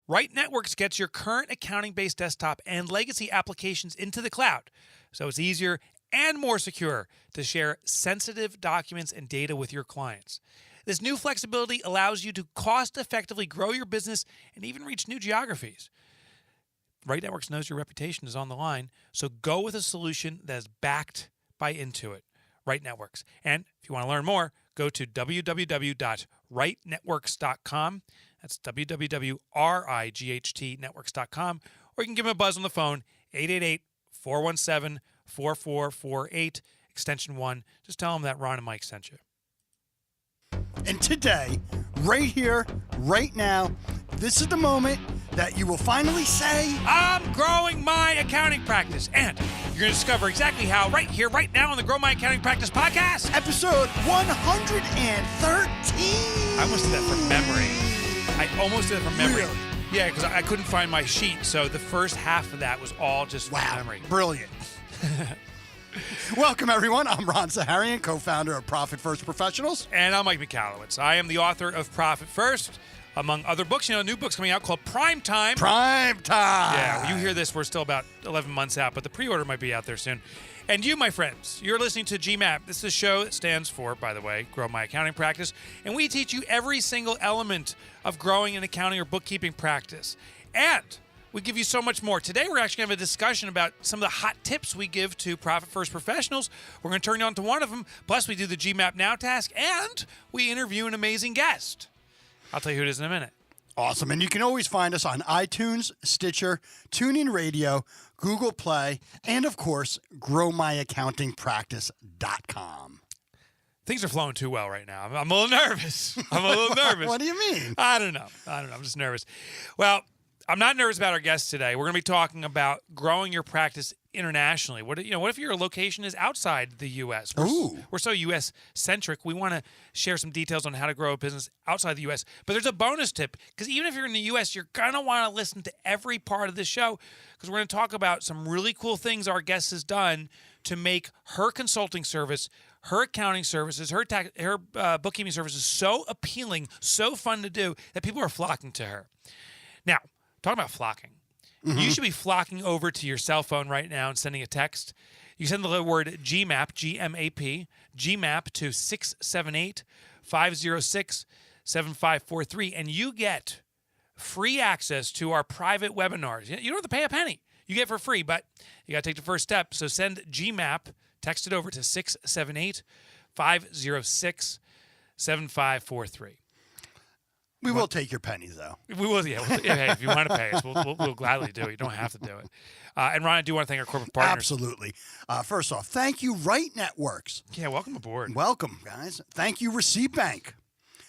Right Networks gets your current accounting-based desktop and legacy applications into the cloud, so it's easier and more secure to share sensitive documents and data with your clients. This new flexibility allows you to cost-effectively grow your business and even reach new geographies. Right Networks knows your reputation is on the line, so go with a solution that is backed by Intuit. Right Networks. And if you want to learn more, go to www.rightnetworks.com. That's www.rightnetworks.com. Or you can give them a buzz on the phone, 888-417-4448, extension 1. Just tell them that Ron and Mike sent you. And today, right here, right now, this is the moment that you will finally say, I'm growing my accounting practice. And you're going to discover exactly how right here, right now on the Grow My Accounting Practice podcast. episode 113. I almost did that from memory. Really? Yeah, because I couldn't find my sheet. So the first half of that was all just from memory. Brilliant. Welcome, everyone. I'm Ron Zaharian, co-founder of Profit First Professionals. And I'm Mike Michalowicz. I am the author of Profit First, among other books. You know, a new book's coming out called Prime Time. Prime Time. Yeah, when you hear this, we're still about 11 months out, but the pre-order might be out there soon. And you, my friends, you're listening to GMAP. This is a show that stands for, by the way, Grow My Accounting Practice. And we teach you every single element of growing an accounting or bookkeeping practice. And we give you so much more. Today, we're actually going to have a discussion about some of the hot tips we give to Profit First professionals. We're going to turn you on to one of them. Plus, we do the GMAP Now task, and we interview an amazing guest. I'll tell you who it is in a minute. Awesome. And you can always find us on iTunes, Stitcher, TuneIn Radio, Google Play, and, of course, growmyaccountingpractice.com. Things are flowing too well right now. I'm a little nervous. What do you mean? I don't know. I'm just nervous. Well, I'm not nervous about our guest today. We're going to be talking about growing your practice internationally. What if your location is outside the U.S.? We're so U.S.-centric. We want to share some details on how to grow a business outside the U.S. But there's a bonus tip, because even if you're in the U.S., you're going to want to listen to every part of the show, because we're going to talk about some really cool things our guest has done to make her consulting service, her accounting services, her bookkeeping services so appealing, so fun to do, that people are flocking to her. Now, talking about flocking. Mm-hmm. You should be flocking over to your cell phone right now and sending a text. You send the word GMAP, G-M-A-P, GMAP to 678-506-7543, and you get free access to our private webinars. You don't have to pay a penny. You get it for free, but you got to take the first step. So send GMAP, text it over to 678-506-7543. We will take your pennies, though. We will, yeah. Hey, if you want to pay us, we'll gladly do it. You don't have to do it. And Ron, I do want to thank our corporate partners. Absolutely. First off, thank you, Right Networks. Yeah, welcome aboard. Welcome, guys. Thank you, Receipt Bank.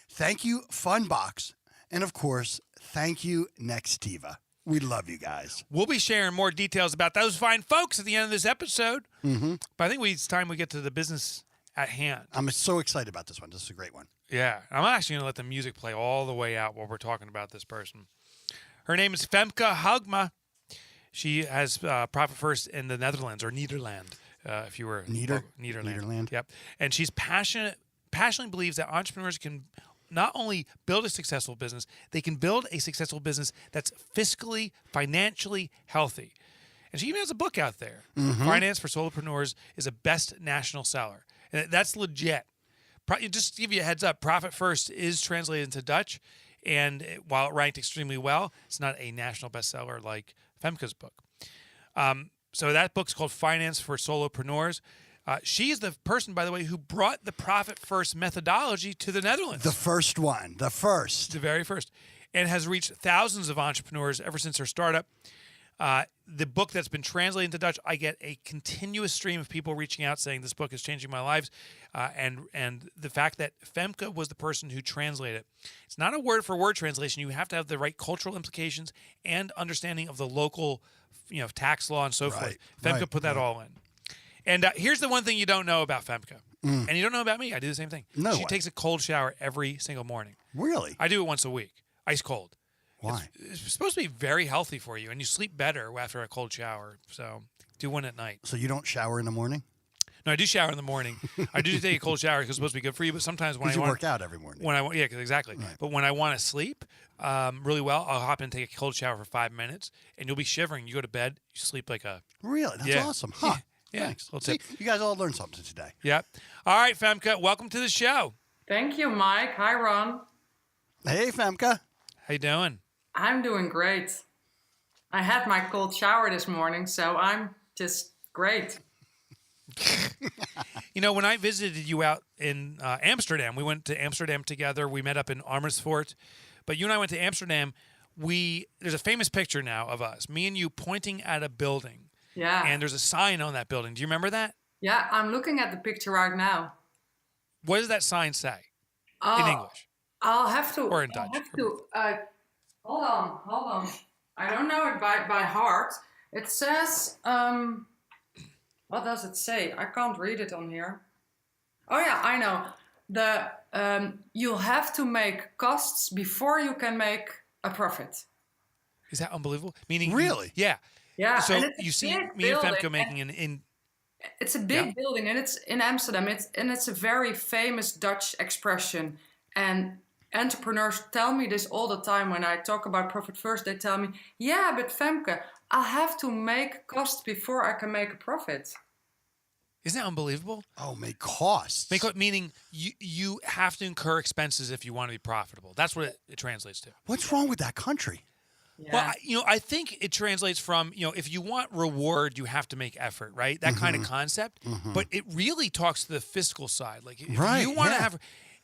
Thank you, Funbox. And, of course, thank you, Nextiva. We love you guys. We'll be sharing more details about those fine folks at the end of this episode. Mm-hmm. But I think it's time we get to the business at hand. I'm so excited about this one. This is a great one. Yeah. I'm actually going to let the music play all the way out while we're talking about this person. Her name is Femke Hogema. She has Profit First in the Netherlands, or Nederland, if you were... Nederland. Yep. And she's passionately believes that entrepreneurs can not only build a successful business, they can build a successful business that's fiscally, financially healthy. And she even has a book out there. Mm-hmm. Finance for Solopreneurs is a best national seller. And that's legit. Just to give you a heads up, Profit First is translated into Dutch, and while it ranked extremely well, it's not a national bestseller like Femke's book. So that book's called Finance for Solopreneurs. She is the person, by the way, who brought the Profit First methodology to the Netherlands. The first one. The very first. And has reached thousands of entrepreneurs ever since her startup. The book that's been translated into Dutch, I get a continuous stream of people reaching out saying this book is changing my lives, and the fact that Femke was the person who translated it. It's not a word-for-word translation. You have to have the right cultural implications and understanding of the local, tax law and so forth. Femke put that all in. And here's the one thing you don't know about Femke, and you don't know about me. I do the same thing. She takes a cold shower every single morning. Really? I do it once a week, ice cold. Why? It's supposed to be very healthy for you, and you sleep better after a cold shower. So do one at night. So you don't shower in the morning? No, I do shower in the morning. I do take a cold shower because it's supposed to be good for you. But sometimes when I You want work out every morning. Exactly. Right. But when I want to sleep really well, I'll hop in and take a cold shower for 5 minutes, and you'll be shivering. You go to bed, you sleep like a Really? That's Yeah. awesome. Huh. Yeah. Thanks. Little See, tip. you guys all learned something today. Yep. All right, Femke, welcome to the show. Thank you, Mike. Hi, Ron. Hey, Femke. How you doing? I'm doing great. I had my cold shower this morning, so I'm just great. You know, when I visited you out in Amsterdam, we went to Amsterdam together. We met up in Amersfoort. But you and I went to Amsterdam. There's a famous picture now of us, me and you pointing at a building. Yeah. And there's a sign on that building. Do you remember that? Yeah, I'm looking at the picture right now. What does that sign say in Oh, English? I'll have to. Or in Dutch. I'll have to. Hold on. I don't know it by heart. It says. What does it say? I can't read it on here. Oh yeah, I know. You'll have to make costs before you can make a profit. Is that unbelievable? Meaning, Really? Yeah. Yeah. So and it's a you see big me and building, Femke making It's a big building, and it's in Amsterdam. It's a very famous Dutch expression. And entrepreneurs tell me this all the time when I talk about profit first. They tell me, "Yeah, but Femke, I'll have to make costs before I can make a profit." Isn't that unbelievable? Oh, make costs. Meaning you have to incur expenses if you want to be profitable. That's what it translates to. What's wrong with that country? Yeah. Well, I think it translates from, if you want reward, you have to make effort, right? That kind of concept. But it really talks to the fiscal side. Like, if you want to have...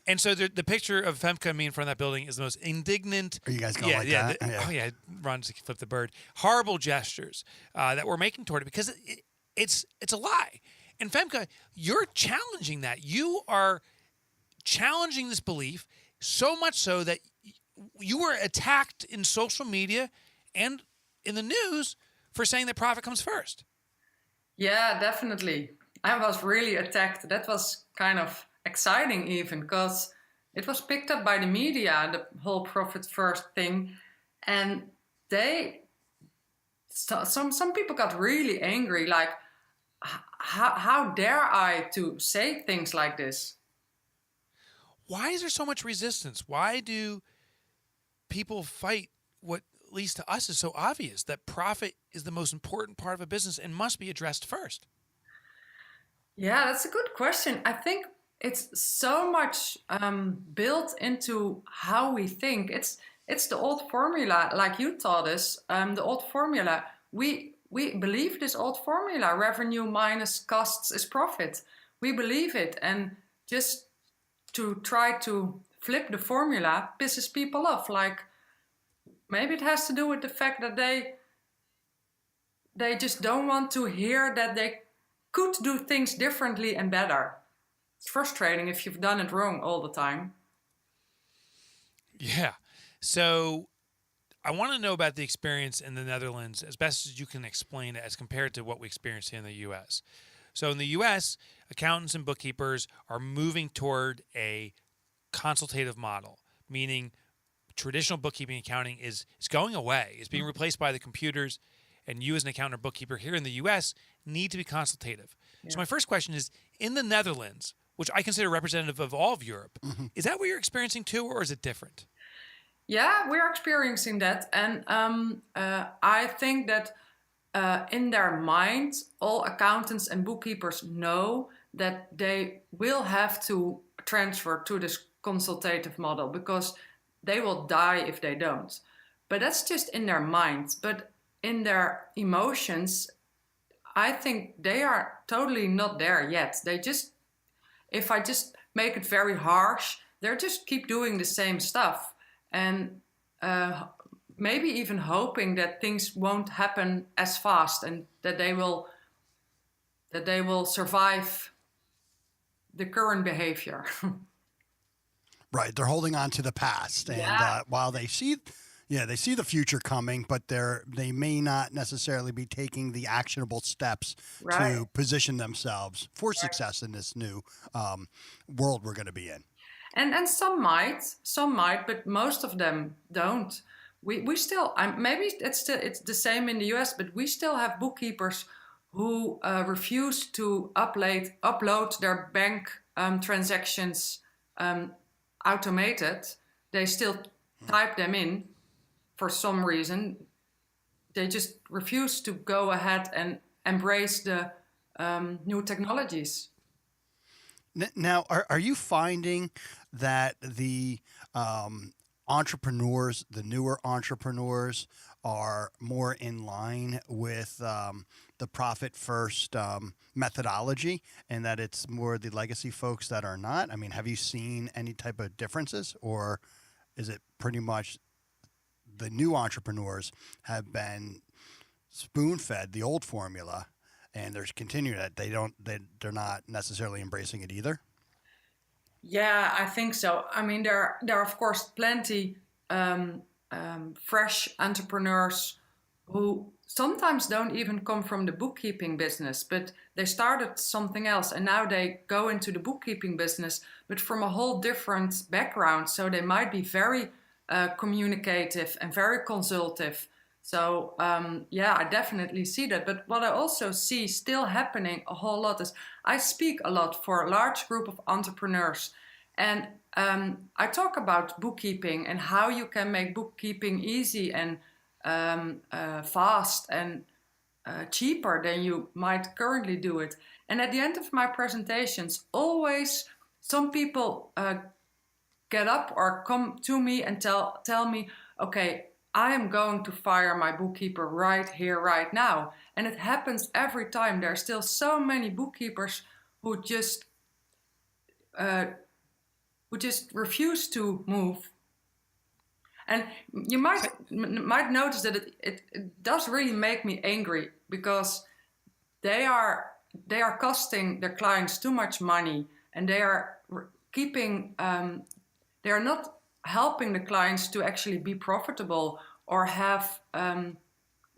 And so the picture of Femke and me in front of that building is the most indignant... Are you guys going like that? Oh, yeah. Ron just flipped the bird. Horrible gestures that we're making toward it because it's a lie. And Femke, you're challenging that. You are challenging this belief so much so that you were attacked in social media and in the news for saying that profit comes first. Yeah, definitely. I was really attacked. That was kind of exciting even because it was picked up by the media, the whole profit first thing. And some people got really angry, like, how dare I to say things like this? Why is there so much resistance? Why do people fight what, at least to us, is so obvious, that profit is the most important part of a business and must be addressed first? Yeah, that's a good question. I think it's so much built into how we think. It's the old formula, like you taught us. The old formula. We believe this old formula: revenue minus costs is profit. We believe it, and just to try to flip the formula pisses people off. Like, maybe it has to do with the fact that they just don't want to hear that they could do things differently and better. It's frustrating if you've done it wrong all the time. Yeah. So I want to know about the experience in the Netherlands as best as you can explain it as compared to what we experience here in the U.S. So in the U.S., accountants and bookkeepers are moving toward a consultative model, meaning traditional bookkeeping accounting is going away. It's being replaced by the computers, and you as an accountant or bookkeeper here in the U.S. need to be consultative. Yeah. So my first question is, in the Netherlands, which I consider representative of all of Europe, is that what you're experiencing too, or is it different? Yeah, we're experiencing that. And I think that in their mind, all accountants and bookkeepers know that they will have to transfer to this consultative model because they will die if they don't. But that's just in their mind. But in their emotions, I think they are totally not there yet. They just, if I just make it very harsh, they just keep doing the same stuff. And maybe even hoping that things won't happen as fast and that they will survive the current behavior. Right, they're holding on to the past, and while they see the future coming, but they may not necessarily be taking the actionable steps to position themselves for success in this new world we're going to be in. And some might, but most of them don't. We still, maybe it's the same in the US, but we still have bookkeepers who refuse to upload their bank transactions automated. They still type them in for some reason. They just refuse to go ahead and embrace the new technologies. Now, are you finding that the entrepreneurs, the newer entrepreneurs, are more in line with the profit first methodology, and that it's more the legacy folks that are not? I mean, have you seen any type of differences, or is it pretty much the new entrepreneurs have been spoon fed the old formula, and there's continued that they're not necessarily embracing it either? Yeah, I think so. I mean, there are of course plenty fresh entrepreneurs who sometimes don't even come from the bookkeeping business, but they started something else and now they go into the bookkeeping business, but from a whole different background. So they might be very communicative and very consultative. So yeah, I definitely see that. But what I also see still happening a whole lot is I speak a lot for a large group of entrepreneurs. And I talk about bookkeeping and how you can make bookkeeping easy and fast and cheaper than you might currently do it. And at the end of my presentations, always some people get up or come to me and tell me, okay, I am going to fire my bookkeeper right here, right now. And it happens every time. There are still so many bookkeepers who just refuse to move. And you might notice that it does really make me angry, because they are costing their clients too much money, and they are keeping they are not helping the clients to actually be profitable or have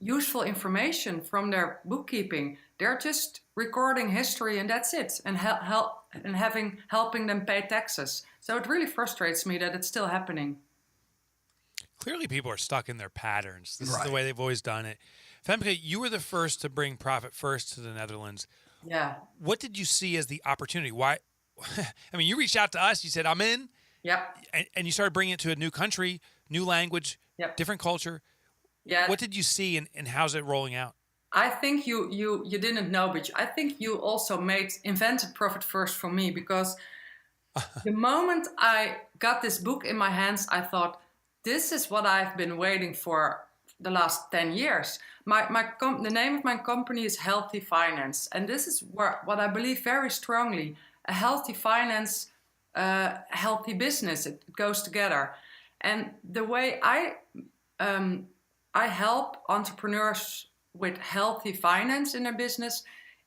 useful information from their bookkeeping. They're just recording history and that's it, and helping them pay taxes. So it really frustrates me that it's still happening. Clearly, people are stuck in their patterns. This Right. is the way they've always done it. Femke, you were the first to bring Profit First to the Netherlands. Yeah. What did you see as the opportunity? Why? I mean, you reached out to us. You said, I'm in. Yep. And you started bringing it to a new country, new language, Yep. different culture. Yeah. What did you see, and how's it rolling out? I think you didn't know, but I think you also invented Profit First for me, because the moment I got this book in my hands, I thought, this is what I've been waiting for the last 10 years. The name of my company is Healthy Finance. And this is what I believe very strongly. A healthy finance, healthy business, it goes together. And the way I help entrepreneurs with healthy finance in their business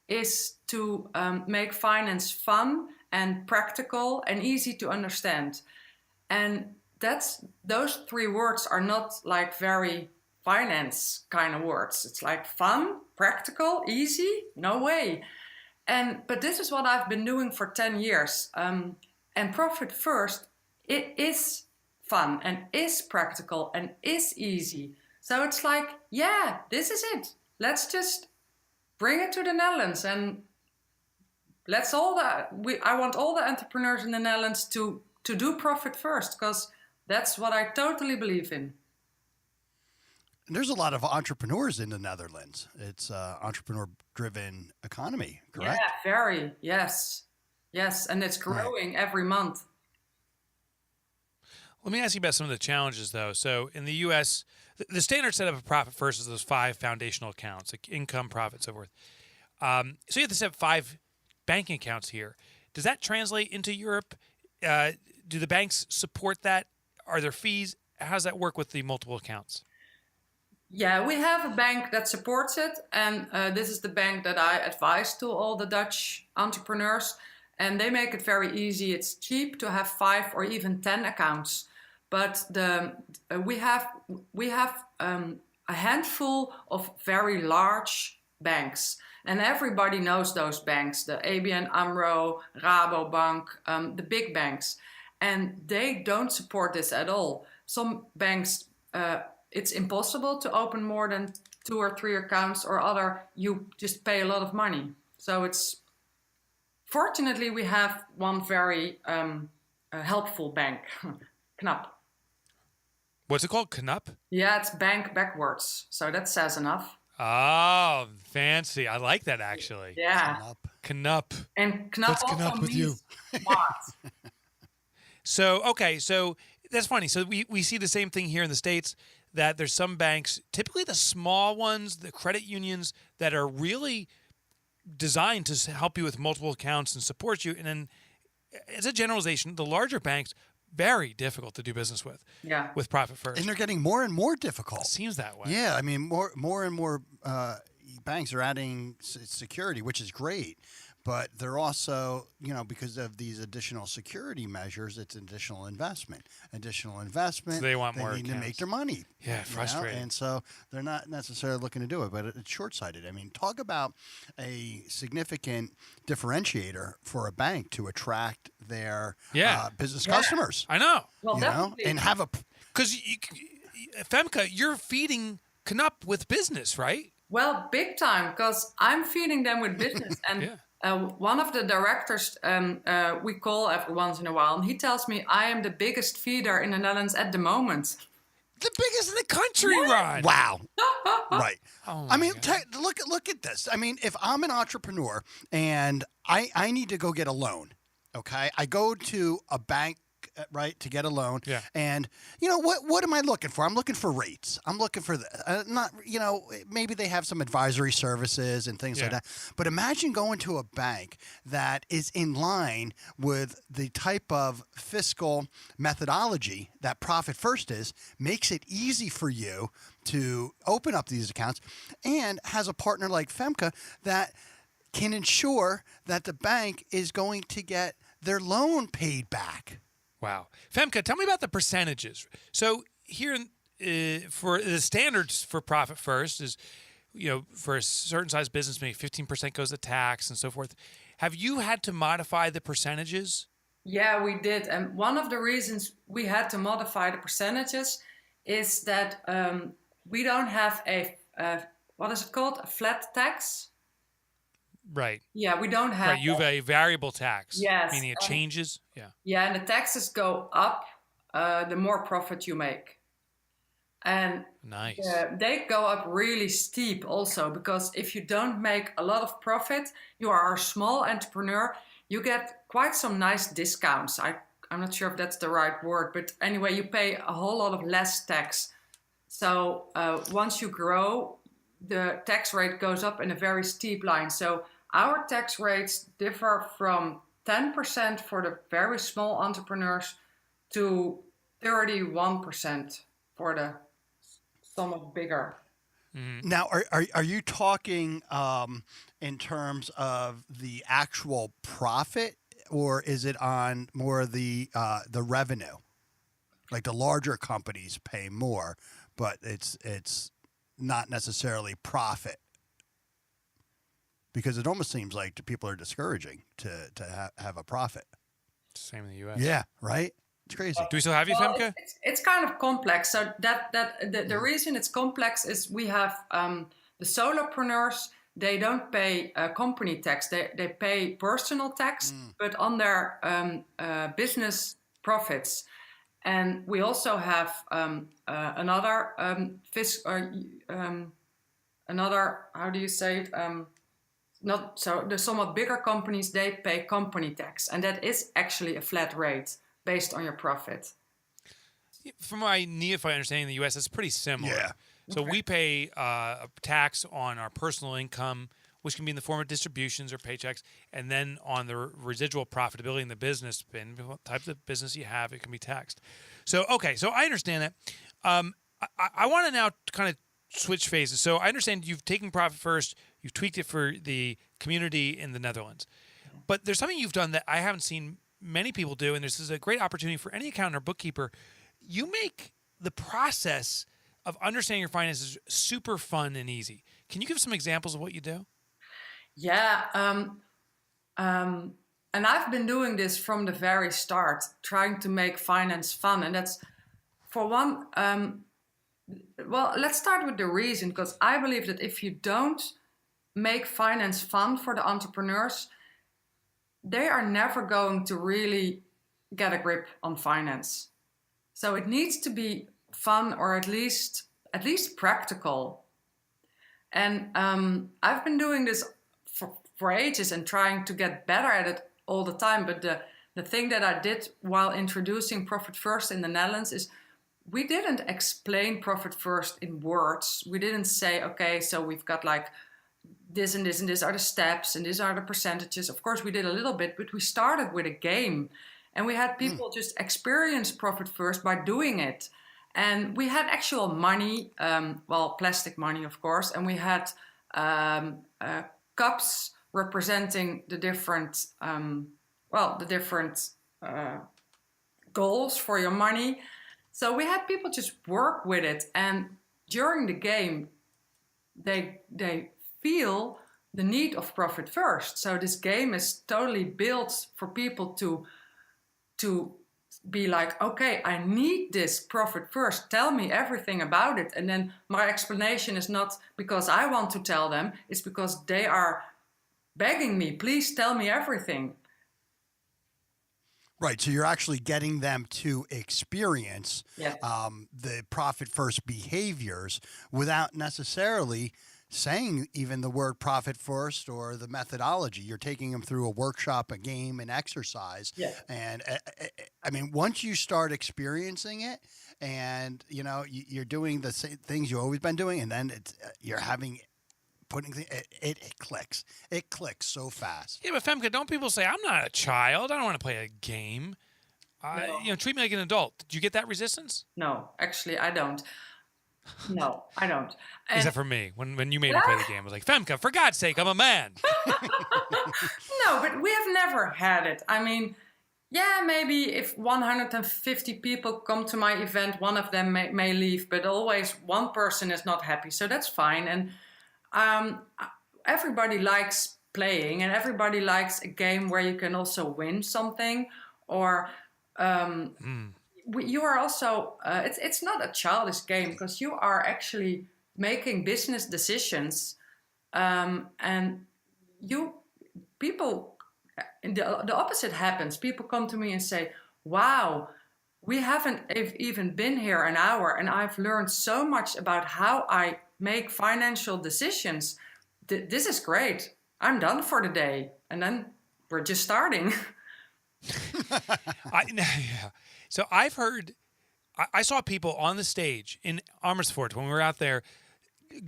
is to make finance fun and practical and easy to understand. And those three words are not like very finance kind of words. It's like fun, practical, easy, no way. But this is what I've been doing for 10 years. And Profit First, it is fun and is practical and is easy. So it's like, yeah, this is it. Let's just bring it to the Netherlands, and I want all the entrepreneurs in the Netherlands to do Profit First, because that's what I totally believe in. And there's a lot of entrepreneurs in the Netherlands. It's an entrepreneur-driven economy, correct? Yeah, very. Yes. Yes, and it's growing every month. Let me ask you about some of the challenges, though. So in the U.S., the standard setup of Profit First is those 5 foundational accounts, like income, profit, so forth. So you have to set up 5 banking accounts here. Does that translate into Europe? Do the banks support that? Are there fees? How does that work with the multiple accounts? Yeah, we have a bank that supports it. And this is the bank that I advise to all the Dutch entrepreneurs. And they make it very easy. It's cheap to have 5 or even 10 accounts. But we have a handful of very large banks. And everybody knows those banks, the ABN AMRO, Rabobank, the big banks. And they don't support this at all. Some banks, it's impossible to open more than 2 or 3 accounts, or other, you just pay a lot of money. So fortunately, we have one very helpful bank, Knap. What's it called? Knup? Yeah, it's bank backwards. So that says enough. Oh, fancy. I like that, actually. Yeah. Knup. And Knap Let's also Knup with you. smart. So that's funny. So we see the same thing here in the States, that there's some banks, typically the small ones, the credit unions, that are really designed to help you with multiple accounts and support you. And then, as a generalization, the larger banks, very difficult to do business with. Yeah. With Profit First. And they're getting more and more difficult. It seems that way. Yeah, I mean, more and more banks are adding security, which is great. But they're also, because of these additional security measures, it's additional investment. So they want more They need accounts. to make their money. Yeah, frustrating. And so they're not necessarily looking to do it, but it's short-sighted. I mean, talk about a significant differentiator for a bank to attract their business customers. I know. Well, definitely. And have a... Because, Femke, you're feeding Knup with business, right? Well, big time, because I'm feeding them with business. And one of the directors we call every once in a while, and he tells me I am the biggest feeder in the Netherlands at the moment. The biggest in the country, Ron. Wow. Right. Oh I mean, look at this. I mean, if I'm an entrepreneur and I need to go get a loan, okay? I go to a bank, right, to get a loan. Yeah. And what am I looking for? I'm looking for rates. I'm looking for maybe they have some advisory services and things like that. But imagine going to a bank that is in line with the type of fiscal methodology that Profit First makes it easy for you to open up these accounts, and has a partner like Femke that can ensure that the bank is going to get their loan paid back. Wow. Femke, tell me about the percentages. So here for the standards for Profit First is, for a certain size business, maybe 15% goes to tax and so forth. Have you had to modify the percentages? Yeah, we did. And one of the reasons we had to modify the percentages is that we don't have what is it called? A flat tax? Right. Yeah, we don't have. Right, you have a variable tax. Yes. Meaning it changes. Yeah. Yeah, and the taxes go up the more profit you make. And nice. They go up really steep also, because if you don't make a lot of profit, you are a small entrepreneur, you get quite some nice discounts. I'm not sure if that's the right word, but anyway, you pay a whole lot of less tax. So once you grow, the tax rate goes up in a very steep line. So our tax rates differ from 10% for the very small entrepreneurs to 31% for the somewhat bigger. Mm-hmm. Now, are you talking in terms of the actual profit, or is it on more of the revenue? Like the larger companies pay more, but it's not necessarily profit. Because it almost seems like people are discouraging to have a profit. Same in the U.S. Yeah, right? It's crazy. Do we still have you, Femke? It's kind of complex. So the reason it's complex is we have the solopreneurs. They don't pay company tax. They pay personal tax, but on their business profits. And we also have another how do you say it? Not so the somewhat bigger companies, they pay company tax, and that is actually a flat rate based on your profit. From my neophyte understanding in the U.S., it's pretty similar. Yeah. So we pay a tax on our personal income, which can be in the form of distributions or paychecks, and then on the residual profitability in the business, what type of business you have, it can be taxed. So, okay, so I understand that. I want to now kind of switch phases. So I understand you've taken Profit First, you've tweaked it for the community in the Netherlands. But there's something you've done that I haven't seen many people do, and this is a great opportunity for any accountant or bookkeeper. You make the process of understanding your finances super fun and easy. Can you give some examples of what you do? Yeah, and I've been doing this from the very start, trying to make finance fun. And that's, for one, Well, let's start with the reason, because I believe that if you don't make finance fun for the entrepreneurs, they are never going to really get a grip on finance. So it needs to be fun, or at least practical. And I've been doing this for ages and trying to get better at it all the time. But the thing that I did while introducing Profit First in the Netherlands is we didn't explain Profit First in words. We didn't say, okay, so we've got like this and this and this are the steps and these are the percentages. Of course, we did a little bit, but we started with a game. And we had people just experience Profit First by doing it. And we had actual money, plastic money, of course. And we had cups representing the different, goals for your money. So we had people just work with it. And during the game, they feel the need of Profit First. So this game is totally built for people to be like, okay, I need this Profit First. Tell me everything about it. And then my explanation is not because I want to tell them, it's because they are begging me, please tell me everything. Right. So you're actually getting them to experience the Profit First behaviors without necessarily saying even the word Profit First or the methodology. You're taking them through a workshop, a game, an exercise. Yeah. And I mean, once you start experiencing it and, you know, you're doing the same things you've always been doing, and then you're having it clicks. It clicks so fast. Yeah, but Femke, don't people say, I'm not a child. I don't want to play a game. No. You know, treat me like an adult. Did you get that resistance? No, actually, I don't. No, I don't. And except for me. When you made me play the game, I was like, Femke, for God's sake, I'm a man. No, but we have never had it. I mean, yeah, maybe if 150 people come to my event, one of them may leave, but always one person is not happy. So that's fine. And everybody likes playing, and everybody likes a game where you can also win something, or you are also it's not a childish game, because you are actually making business decisions, and the opposite happens. People come to me and say, wow, we haven't even been here an hour, and I've learned so much about how I make financial decisions. This is great. I'm done for the day. And then we're just starting. So I've heard, I saw people on the stage in Amersfoort when we were out there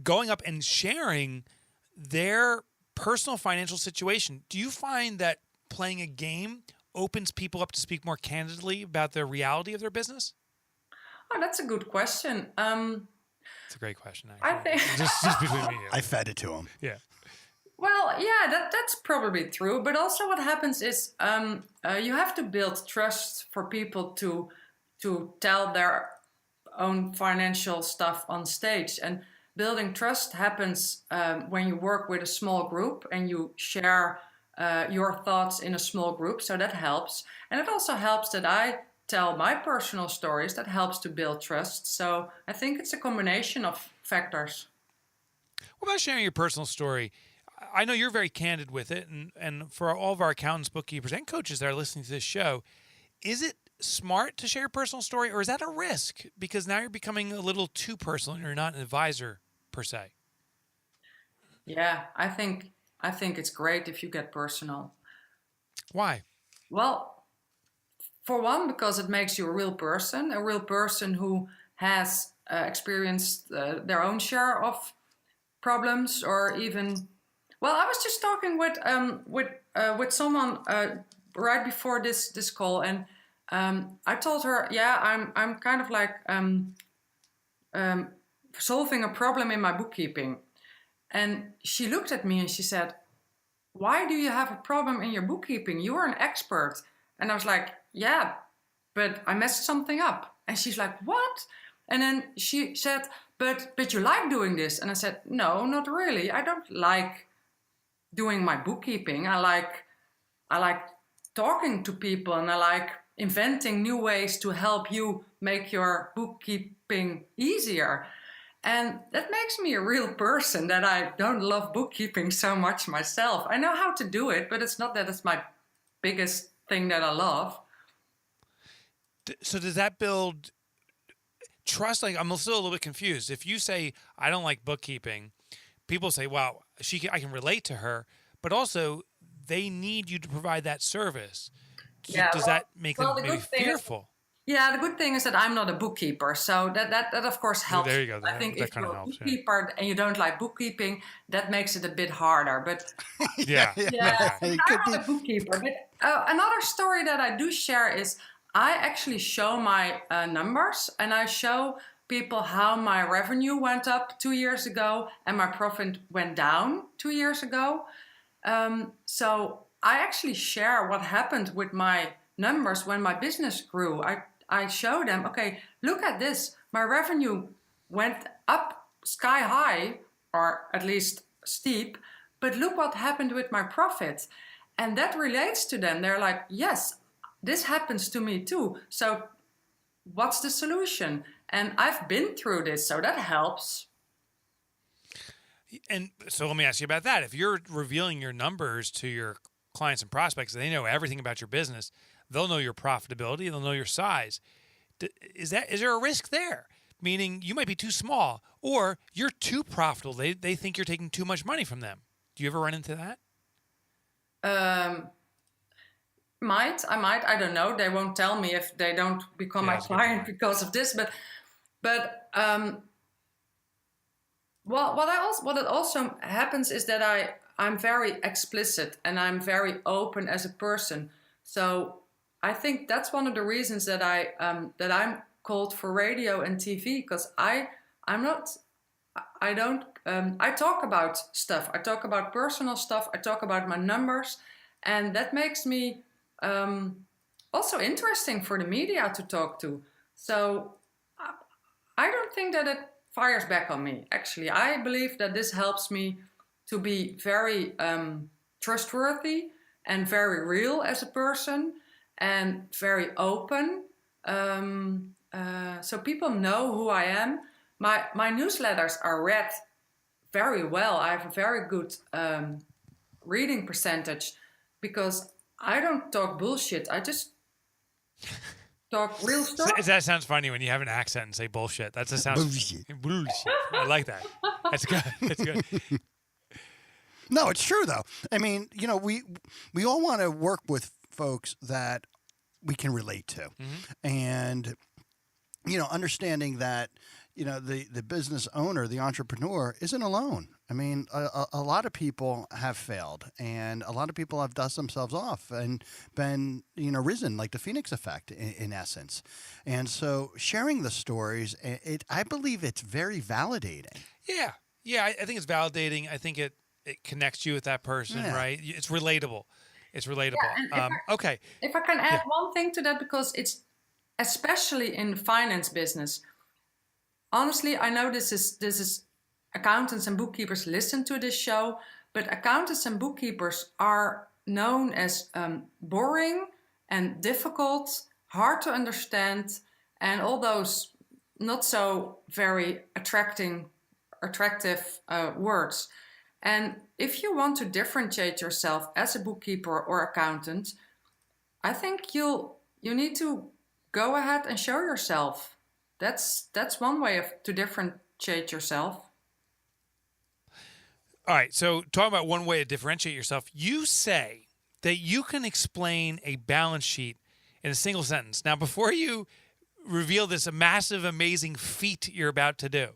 going up and sharing their personal financial situation. Do you find that playing a game opens people up to speak more candidly about the reality of their business? Oh, that's a good question. It's a great question, actually. I think just between me and you. I fed it to him. Yeah. Well, yeah, that's probably true. But also what happens is you have to build trust for people to tell their own financial stuff on stage. And building trust happens when you work with a small group and you share your thoughts in a small group. So that helps. And it also helps that I tell my personal stories. That helps to build trust. So I think it's a combination of factors. What about sharing your personal story? I know you're very candid with it, and for all of our accountants, bookkeepers, and coaches that are listening to this show, is it smart to share your personal story, or is that a risk? Because now you're becoming a little too personal and you're not an advisor per se. Yeah, I think it's great if you get personal. Why? Well, for one, because it makes you a real person who has experienced their own share of problems, or even. Well, I was just talking with someone right before this call, and I told her, yeah, I'm kind of like solving a problem in my bookkeeping, and she looked at me and she said, "Why do you have a problem in your bookkeeping? You are an expert." And I was like, "Yeah, but I messed something up." And she's like, "What?" And then she said, "But you like doing this?" And I said, "No, not really. I don't like doing my bookkeeping. I like talking to people, and I like inventing new ways to help you make your bookkeeping easier. And that makes me a real person, that I don't love bookkeeping so much myself. I know how to do it, but it's not that it's my biggest thing that I love. So does that build trust? Like, I'm still a little bit confused. If you say, I don't like bookkeeping, people say, wow, I can relate to her, but also they need you to provide that service. Does that make them maybe fearful? The good thing is that I'm not a bookkeeper, so that of course helps. There you go. I think if you're a bookkeeper and you don't like bookkeeping, that makes it a bit harder. But I'm not a bookkeeper. But another story that I do share is I actually show my numbers, and I show people how my revenue went up 2 years ago and my profit went down 2 years ago. So I actually share what happened with my numbers when my business grew. I show them, okay, look at this. My revenue went up sky high, or at least steep, but look what happened with my profit. And that relates to them. They're like, yes, this happens to me too. So what's the solution? And I've been through this, so that helps. And so let me ask you about that. If you're revealing your numbers to your clients and prospects, they know everything about your business. They'll know your profitability. They'll know your size. Is there a risk there? Meaning you might be too small, or you're too profitable. They think you're taking too much money from them. Do you ever run into that? I might. I don't know. They won't tell me if they don't become my client because of this. But what also happens is that I'm very explicit and I'm very open as a person. So I think that's one of the reasons that I'm called for radio and TV, because I talk about stuff. I talk about personal stuff. I talk about my numbers, and that makes me also interesting for the media to talk to. So I don't think that it fires back on me. Actually, I believe that this helps me to be very trustworthy and very real as a person, and very open. So people know who I am. My newsletters are read very well. I have a very good reading percentage, because I don't talk bullshit. I just talk real stuff. That sounds funny when you have an accent and say bullshit. That just sounds bullshit. I like that. That's good. That's good. No, it's true though. I mean, we all want to work with folks that we can relate to, and understanding that the business owner, the entrepreneur, isn't alone. I mean, a lot of people have failed, and a lot of people have dusted themselves off and been risen, like the Phoenix effect in essence. And so sharing the stories, I believe it's very validating. Yeah, I think it's validating. I think it connects you with that person, right? It's relatable. Yeah, okay. If I can add one thing to that, because it's especially in the finance business. Honestly, I know this is accountants and bookkeepers listen to this show, but accountants and bookkeepers are known as boring and difficult, hard to understand, and all those not so very attractive words. And if you want to differentiate yourself as a bookkeeper or accountant, I think you need to go ahead and show yourself. That's one way to differentiate yourself. All right, so talking about one way to differentiate yourself, you say that you can explain a balance sheet in a single sentence. Now, before you reveal this massive, amazing feat you're about to do,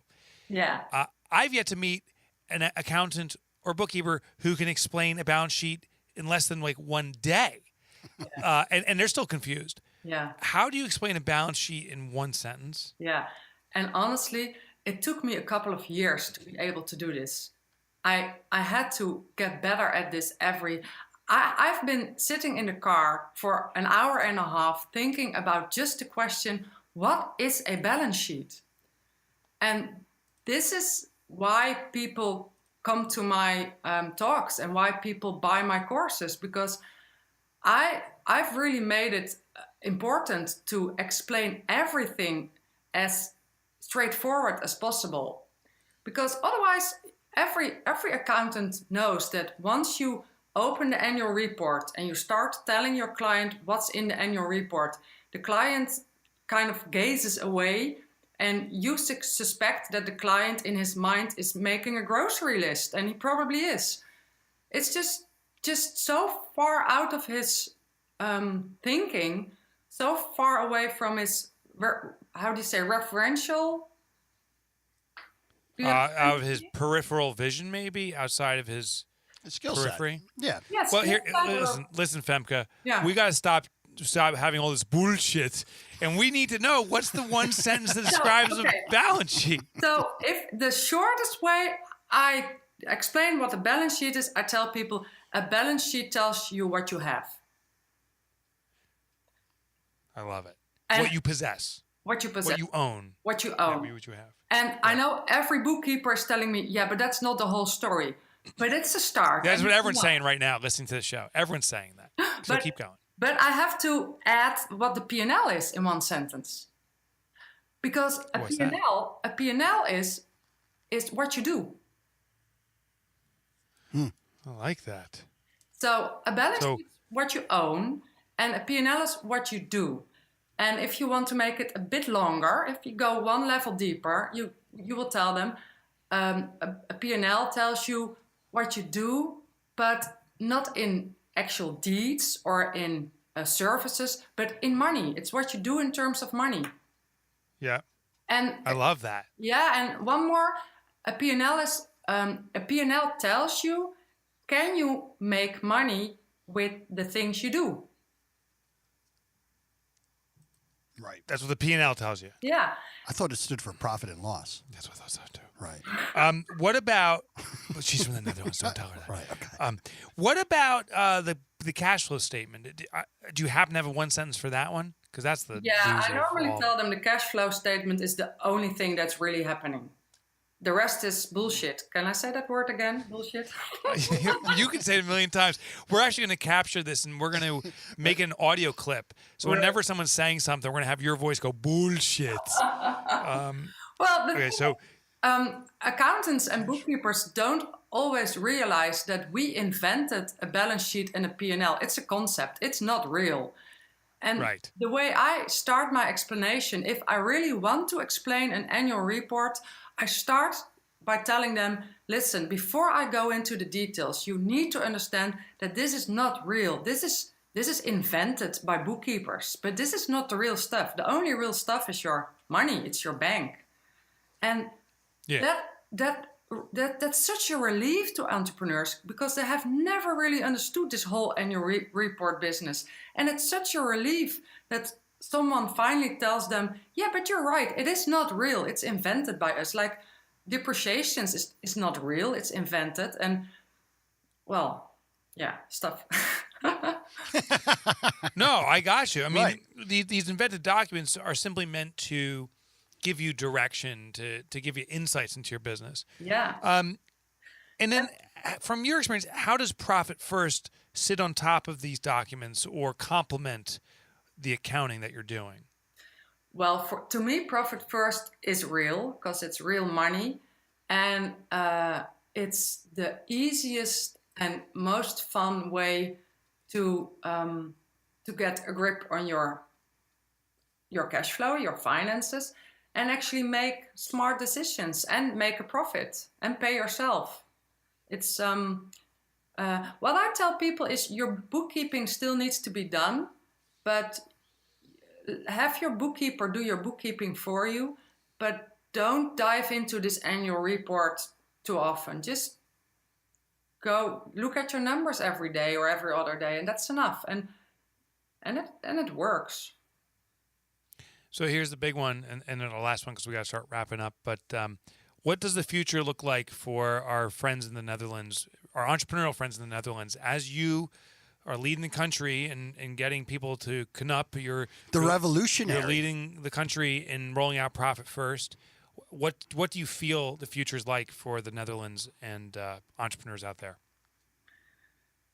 I've yet to meet an accountant or bookkeeper who can explain a balance sheet in less than like 1 day. And they're still confused. Yeah. How do you explain a balance sheet in one sentence? Yeah. And honestly, it took me a couple of years to be able to do this. I had to get better at this I've been sitting in the car for an hour and a half thinking about just the question, what is a balance sheet? And this is why people come to my talks and why people buy my courses, because I've really made it important to explain everything as straightforward as possible, because otherwise every accountant knows that once you open the annual report and you start telling your client what's in the annual report, the client kind of gazes away, and you suspect that the client in his mind is making a grocery list, and he probably is. It's just so far out of his thinking, so far away from his, how do you say, referential? Out of his peripheral vision, maybe outside of his skill periphery. Set. Yeah. Yes. Well, here, listen, Femke. Yeah. We got to stop having all this bullshit, and we need to know what's the one sentence that describes a balance sheet. So, if the shortest way I explain what a balance sheet is, I tell people a balance sheet tells you what you have. I love it. And what you possess. What you possess. What you own. What you own. Yeah, what you have. And I know every bookkeeper is telling me, yeah, but that's not the whole story. But it's a start. That's what everyone's saying right now, listening to the show. Everyone's saying that. So keep going. But I have to add what the P&L is in one sentence. Because a P&L is what you do. I like that. So a balance sheet is what you own, and a P&L is what you do. And if you want to make it a bit longer, if you go one level deeper, you will tell them a P&L tells you what you do, but not in actual deeds or in services, but in money. It's what you do in terms of money. Yeah. And I love that. Yeah, and one more, a P&L is a P&L tells you, can you make money with the things you do? Right. That's what the P&L tells you. Yeah. I thought it stood for profit and loss. That's what I thought so too. Right. What about? She's from the Netherlands. Don't tell her that. Right. Okay. What about the cash flow statement? Do you happen to have a one sentence for that one? Because that's the I normally tell them the cash flow statement is the only thing that's really happening. The rest is bullshit. Can I say that word again? Bullshit. You can say it a million times. We're actually going to capture this, and we're going to make an audio clip. So whenever someone's saying something, we're going to have your voice go bullshit. Accountants and bookkeepers don't always realize that we invented a balance sheet and a P&L. It's a concept. It's not real. And the way I start my explanation, if I really want to explain an annual report, I start by telling them, listen, before I go into the details, you need to understand that this is not real. This is invented by bookkeepers, but this is not the real stuff. The only real stuff is your money. It's your bank. And that's such a relief to entrepreneurs, because they have never really understood this whole annual report business. And it's such a relief that someone finally tells them, yeah, but you're right. It is not real. It's invented by us. Like depreciations is not real. It's invented. And stuff. No, I got you. I mean, these invented documents are simply meant to give you direction, to give you insights into your business. Yeah. And then from your experience, how does Profit First sit on top of these documents or complement the accounting that you're doing? Well, to me, Profit First is real because it's real money. And it's the easiest and most fun way to get a grip on your cash flow, your finances, and actually make smart decisions and make a profit and pay yourself. It's what I tell people is your bookkeeping still needs to be done, but have your bookkeeper do your bookkeeping for you, but don't dive into this annual report too often. Just go look at your numbers every day or every other day, and that's enough. And it works. So here's the big one, and then the last one because we got to start wrapping up. But what does the future look like for our friends in the Netherlands, our entrepreneurial friends in the Netherlands, as you are leading the country and getting people to Knup? You're revolutionary. You're leading the country in rolling out Profit First. What do you feel the future is like for the Netherlands and entrepreneurs out there?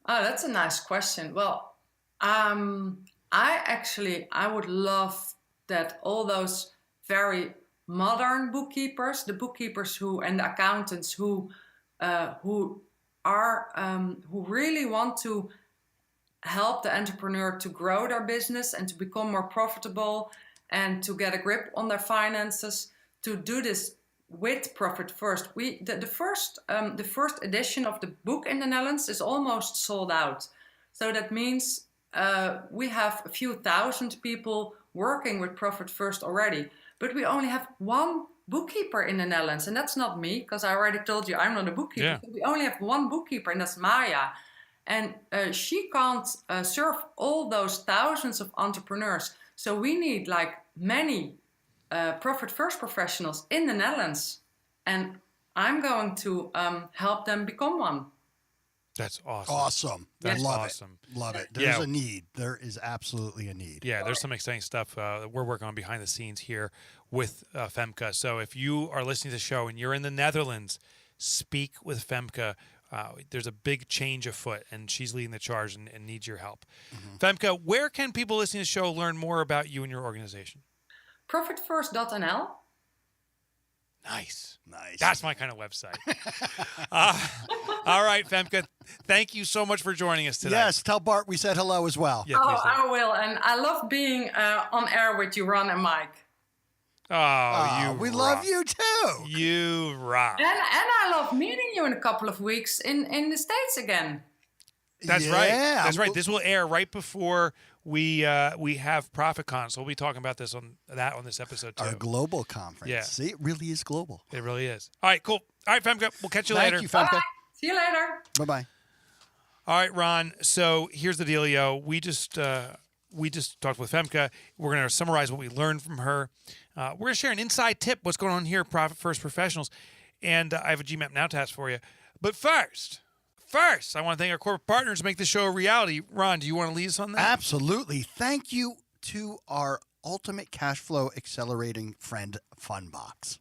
Oh, that's a nice question. Well, I would love that all those very modern bookkeepers, the bookkeepers and the accountants who really want to help the entrepreneur to grow their business and to become more profitable and to get a grip on their finances, to do this with Profit First. The first edition of the book in the Netherlands is almost sold out. So that means we have a few thousand people working with Profit First already, but we only have one bookkeeper in the Netherlands, and that's not me, because I already told you I'm not a bookkeeper. Yeah. So we only have one bookkeeper, and that's Maya. And she can't serve all those thousands of entrepreneurs. So we need like many Profit First professionals in the Netherlands. And I'm going to help them become one. That's awesome. Awesome. That's Love awesome. it. Love it. There's a need. There is absolutely a need. Yeah, there's some exciting stuff that we're working on behind the scenes here with Femke. So if you are listening to the show and you're in the Netherlands, speak with Femke. There's a big change afoot, and she's leading the charge and needs your help. Femke, where can people listening to the show learn more about you and your organization? Profitfirst.nl. Nice. Nice. That's my kind of website. All right, Femke, thank you so much for joining us today. Yes, tell Bart we said hello as well. Yeah, please do. I will. And I love being on air with you, Ron and Mike. We love you too. You rock. And I love meeting you in a couple of weeks in the States again. That's right. That's right. This will air right before we have ProfitCon, so we'll be talking about this on this episode too. Our global conference. Yeah. See, it really is global. It really is. All right, cool. All right, Femke, we'll catch you later. Thank you, Femke. Bye. See you later. Bye-bye. All right, Ron. So here's the dealio. We just talked with Femke. We're going to summarize what we learned from her. We're going to share an inside tip, what's going on here at Profit First Professionals. And I have a GMAP Now task for you. But first, I want to thank our corporate partners to make this show a reality. Ron, do you want to lead us on that? Absolutely. Thank you to our ultimate cash flow accelerating friend, Funbox.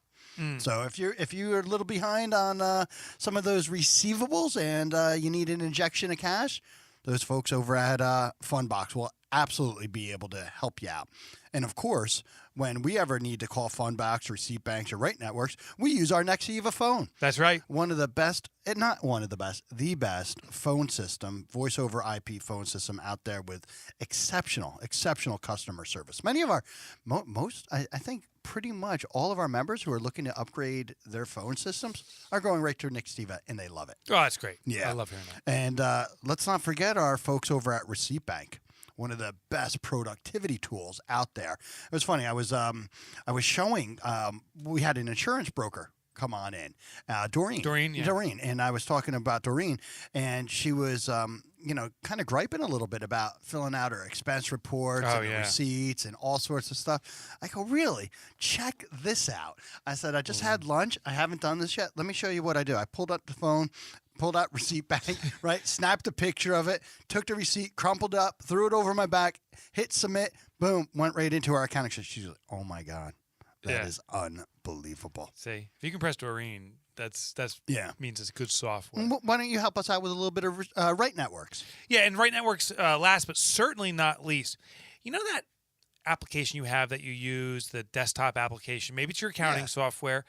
So if you're a little behind on some of those receivables and you need an injection of cash, those folks over at Funbox will absolutely be able to help you out. And of course, when we ever need to call Funbox, Receipt Banks, or Right Networks, we use our Nexiva phone. That's right. One of the best, not one of the best, the best phone system, voice over IP phone system out there with exceptional customer service. Many of our, I think pretty much all of our members who are looking to upgrade their phone systems are going right to Nexiva, and they love it. Oh, that's great. Yeah. I love hearing that. And let's not forget our folks over at Receipt Bank. One of the best productivity tools out there. It was funny. I was showing. We had an insurance broker come on in, Doreen. Doreen, and I was talking about Doreen, and she was, kind of griping a little bit about filling out her expense reports and her receipts and all sorts of stuff. I go, really? Check this out. I said, I just had lunch. I haven't done this yet. Let me show you what I do. I pulled up the phone. Pulled out Receipt Bank, right? Snapped a picture of it, took the receipt, crumpled up, threw it over my back, hit submit, boom, went right into our accounting system. She's like, oh my God, that is unbelievable. See, if you can press Doreen, that's means it's good software. Why don't you help us out with a little bit of Right Networks? Yeah, and Right Networks, last but certainly not least, you know that application you have that you use, the desktop application, maybe it's your accounting software.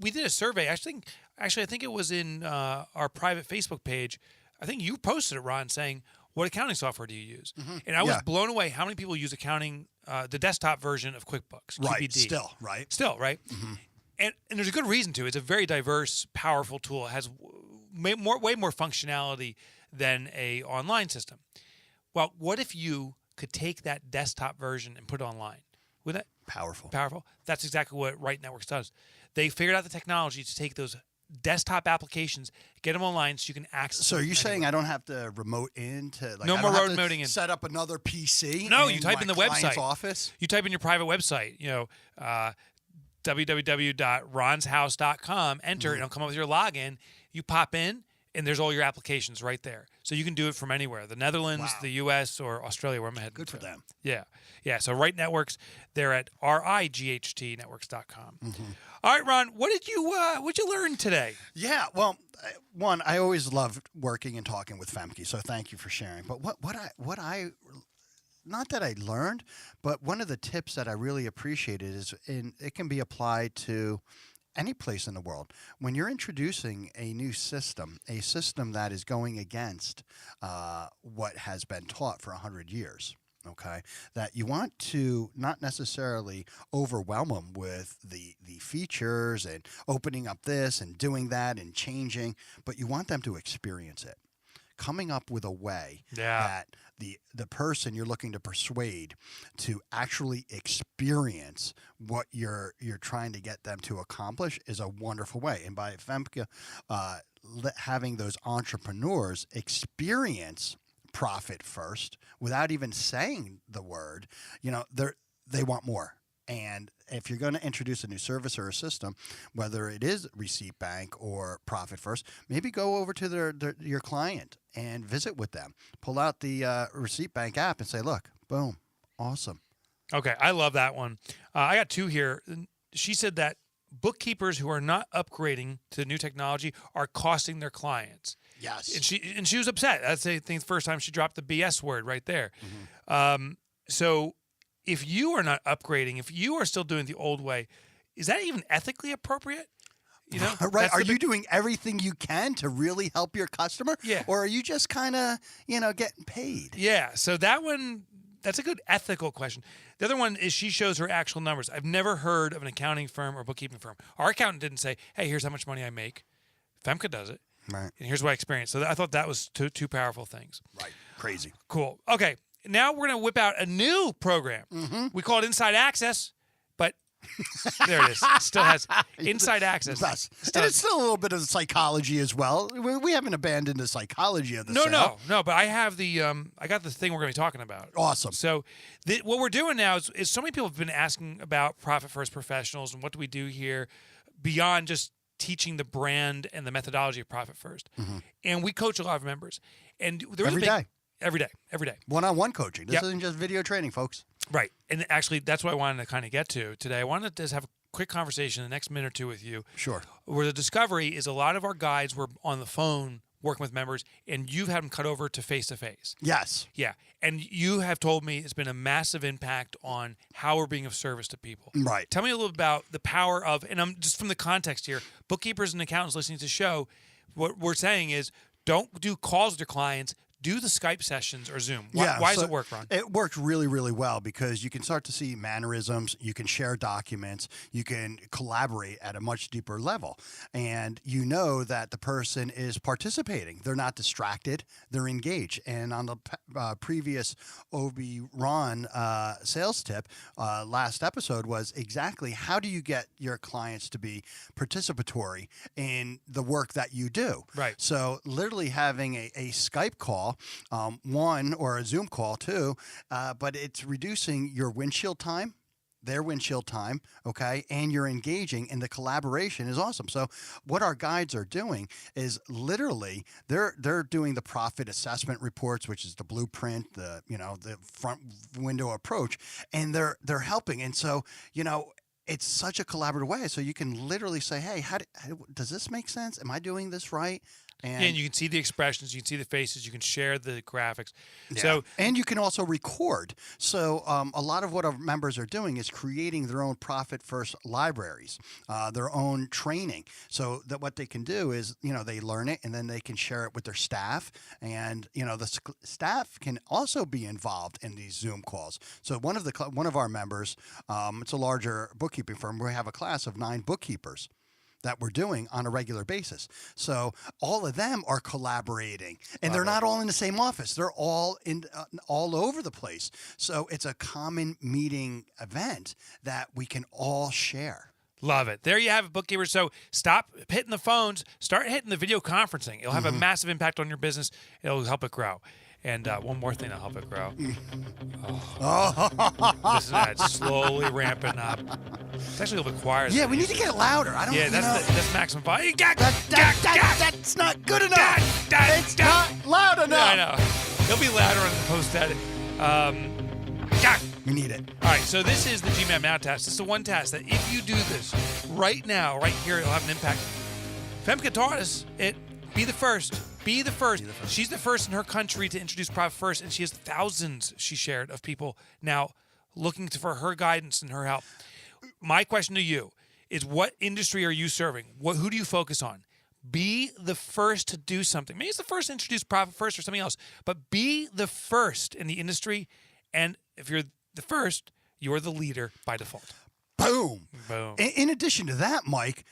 We did a survey. Actually, I think it was in our private Facebook page. I think you posted it, Ron, saying, what accounting software do you use? Mm-hmm. And I was blown away how many people use accounning, the desktop version of QuickBooks, right, QBD. Still, right? Mm-hmm. And there's a good reason to. It's a very diverse, powerful tool. It has way more functionality than a online system. Well, what if you could take that desktop version and put it online? Would that powerful? That's exactly what Right Networks does. They figured out the technology to take those desktop applications, get them online so you can access them. So you're saying I don't have to remote in to no more remoting in. Set up another PC? No, you type in the website. Office? You type in your private website, www.ronshouse.com, enter, and it'll come up with your login. You pop in, and there's all your applications right there. So you can do it from anywhere, the Netherlands, the U.S., or Australia, where I'm headed. Good for them. Yeah. So Right Networks, they're at rightnetworks.com. Mm-hmm. All right, Ron, what'd you learn today? Yeah, well, one, I always loved working and talking with Femke, so thank you for sharing. But what I not that I learned, but one of the tips that I really appreciated is, it can be applied to any place in the world. When you're introducing a new system, a system that is going against what has been taught for 100 years, okay, that you want to not necessarily overwhelm them with the features and opening up this and doing that and changing, but you want them to experience it. Coming up with a way that the person you're looking to persuade to actually experience what you're trying to get them to accomplish is a wonderful way. And by Femke having those entrepreneurs experience profit first without even saying the word, they want more. And if you're going to introduce a new service or a system, whether it is Receipt Bank or Profit First, maybe go over to your client and visit with them. Pull out the Receipt Bank app and say, look, boom, awesome. Okay, I love that one. I got 2 here. She said that bookkeepers who are not upgrading to the new technology are costing their clients. Yes. And she was upset. That's I think the first time she dropped the BS word right there. Mm-hmm. So if you are not upgrading, if you are still doing the old way, is that even ethically appropriate? Right. Are you doing everything you can to really help your customer? Yeah. Or are you just kind of, getting paid? Yeah. So that's a good ethical question. The other one is she shows her actual numbers. I've never heard of an accounting firm or bookkeeping firm. Our accountant didn't say, hey, here's how much money I make. Femke does it. Right. And here's what I experienced. So I thought that was two powerful things. Right. Crazy. Cool. Okay. Now we're going to whip out a new program. Mm-hmm. We call it Inside Access, but there it is. Still has Inside Access. It's still a little bit of psychology as well. We haven't abandoned the psychology of the sale. No. But I have I got the thing we're going to be talking about. Awesome. So what we're doing now is so many people have been asking about Profit First Professionals and what do we do here beyond just teaching the brand and the methodology of Profit First. Mm-hmm. And we coach a lot of members. And there every day. Every day. One-on-one coaching. This isn't just video training, folks. Right. And actually, that's what I wanted to kind of get to today. I wanted to just have a quick conversation in the next minute or two with you. Sure. Where the discovery is a lot of our guides were on the phone working with members, and you've had them cut over to face-to-face. Yes. Yeah. And you have told me it's been a massive impact on how we're being of service to people. Right. Tell me a little about the power of, and I'm just from the context here, bookkeepers and accountants listening to the show, what we're saying is don't do calls with your clients. Do the Skype sessions or Zoom. Why does it work, Ron? It works really, really well because you can start to see mannerisms. You can share documents. You can collaborate at a much deeper level. And you know that the person is participating. They're not distracted. They're engaged. And on the previous Ron sales tip, last episode was exactly how do you get your clients to be participatory in the work that you do. Right. So literally having a Skype call, one, or a Zoom call too, but it's reducing your windshield time, their windshield time, okay, and you're engaging, and the collaboration is awesome. So what our guides are doing is literally they're doing the profit assessment reports, which is the blueprint, the front window approach, and they're helping, and so it's such a collaborative way. So you can literally say, hey, how does this make sense? Am I doing this right? And you can see the expressions, you can see the faces, you can share the graphics. Yeah. And you can also record. So a lot of what our members are doing is creating their own Profit First libraries, their own training. So that what they can do is, they learn it and then they can share it with their staff. And, the staff can also be involved in these Zoom calls. So one of our members, it's a larger bookkeeping firm. We have a class of 9 bookkeepers that we're doing on a regular basis. So all of them are collaborating, and they're not all in the same office. They're all all over the place. So it's a common meeting event that we can all share. Love it. There you have it, bookkeepers. So stop hitting the phones. Start hitting the video conferencing. It'll have a massive impact on your business. It'll help it grow. And one more thing that'll help it grow. Listen to that. It's slowly ramping up. It's actually a little bit quieter. Yeah, we need to get it louder. That's maximum volume. That's not good enough. It's not loud enough. Yeah, I know. It'll be louder on the post-edit. We need it. All right, so this is the GMAT Now task. This is the one task that if you do this right now, right here, it'll have an impact. Femke taught us it. Be the first. Be the first. She's the first in her country to introduce Profit First, and she has thousands, she shared, of people now looking for her guidance and her help. My question to you is, what industry are you serving? Who do you focus on? Be the first to do something. Maybe it's the first to introduce Profit First or something else, but be the first in the industry. And if you're the first, you're the leader by default. Boom. Boom. In addition to that, Mike,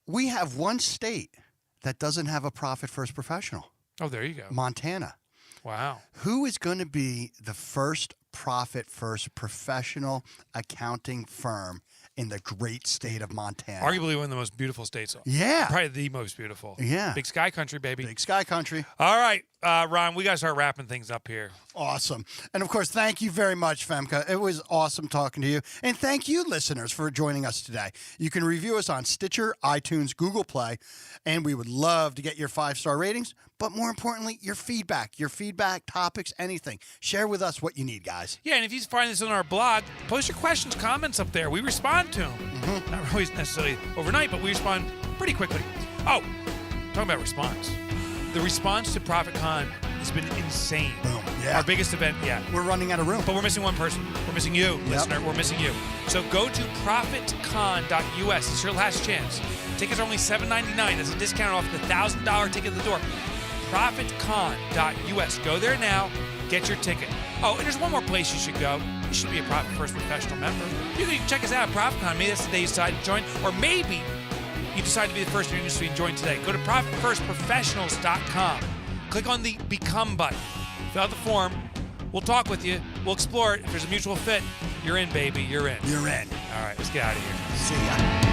we have one state that doesn't have a Profit First professional. Oh, there you go. Montana. Wow. Who is going to be the first Profit First professional accounting firm in the great state of Montana? Arguably one of the most beautiful states. Yeah. Probably the most beautiful. Yeah. Big sky country, baby. Big sky country. All right, Ron, we got to start wrapping things up here. Awesome. And of course, thank you very much, Femke. It was awesome talking to you. And thank you, listeners, for joining us today. You can review us on Stitcher, iTunes, Google Play, and we would love to get your 5-star ratings. But more importantly, your feedback, topics, anything. Share with us what you need, guys. Yeah, and if you find this on our blog, post your questions, comments up there. We respond to them. Mm-hmm. Not always necessarily overnight, but we respond pretty quickly. Oh, talking about response. The response to ProfitCon has been insane. Boom. Yeah. Our biggest event yet. We're running out of room. But we're missing one person. We're missing you, listener. We're missing you. So go to profitcon.us. It's your last chance. Tickets are only $7.99. That's a discount off the $1,000 ticket at the door. profitcon.us. Go there now. Get your ticket. Oh, and there's one more place you should go. You should be a Profit First professional member. You can check us out at ProfitCon. Maybe that's the day you decide to join. Or maybe you decide to be the first in your industry and join today. Go to ProfitFirstProfessionals.com. Click on the Become button. Fill out the form. We'll talk with you. We'll explore it. If there's a mutual fit, you're in, baby. You're in. You're in. All right, let's get out of here. See ya.